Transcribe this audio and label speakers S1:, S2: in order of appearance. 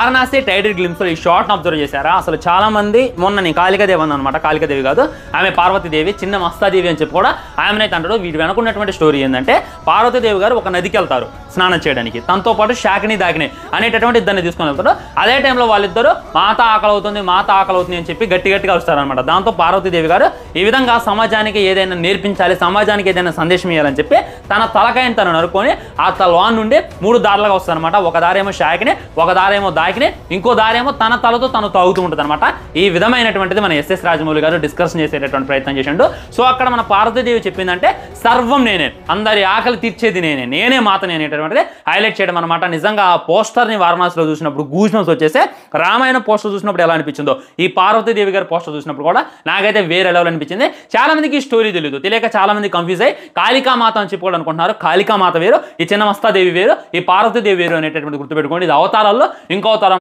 S1: Varanasi title glimpse ఈ short observe చేశారా? అసలు చాలా మంది మొన్న కాళికాదేవి అన్నమాట, కాళికాదేవి కాదు ఆమె పార్వతీదేవి, చిన్న మస్తాదేవి అని చెప్పి కూడా ఆమెనైతే అంటాడు. వీటి వెనుకున్నటువంటి స్టోరీ ఏంటంటే పార్వతీదేవి గారు ఒక నదికి వెళ్తారు స్నానం చేయడానికి, తనతో పాటు శాకిని దాకిని అనేటటువంటి ఇద్దరిని తీసుకొని వెళ్తారు. అదే టైంలో వాళ్ళిద్దరు మాత ఆకలి అవుతుంది అని చెప్పి గట్టిగా వస్తారనమాట. దాంతో పార్వతీదేవి గారు ఈ విధంగా సమాజానికి ఏదైనా నేర్పించాలి, సమాజానికి ఏదైనా సందేశం ఇవ్వాలని చెప్పి తన తలకాయని తను నరుకొని ఆ తలవాన్ నుండి 3 దారులుగా వస్తారనమాట. ఒక దారేమో శాకిని, ఒక దారేమో దాకిని, ఇంకో దారేమో తన తలతో తను తాగుతూ ఉంటుంది అనమాట. ఈ విధమైనటువంటిది మన ఎస్ఎస్ రాజమౌళి గారు డిస్కషన్ చేసేటటువంటి ప్రయత్నం చేసిండు. సో అక్కడ మన పార్వతీదేవి చెప్పిందంటే సర్వం నేనే, అందరి ఆకలి తీర్చేది నేనే మాతని అనేటటువంటిది హైలైట్ చేయడం అనమాట. నిజంగా ఆ పోస్టర్ని వారణాసిలో చూసినప్పుడు గూజ్బంప్స్ వచ్చేస్తే, రామాయణ పోస్టర్ చూసినప్పుడు ఎలా అనిపించిందో ఈ పార్వతీదేవి గారి పోస్టర్ చూసినప్పుడు కూడా నాకైతే వేరే లెవెల్ అనిపించింది. చాలా మందికి ఈ స్టోరీ తెలియక చాలా మంది కన్ఫ్యూజ్ అయ్యి కాళికామాత అని చెప్పుకోవాలి అనుకుంటున్నారు. కాళికామాత వేరు, ఈ చిన్న మస్తాదేవి వేరు, ఈ పార్వతీదేవి వేరు అనేటటువంటి గుర్తుపెట్టుకోండి. ఇది అవతారాల్లో ఇంకో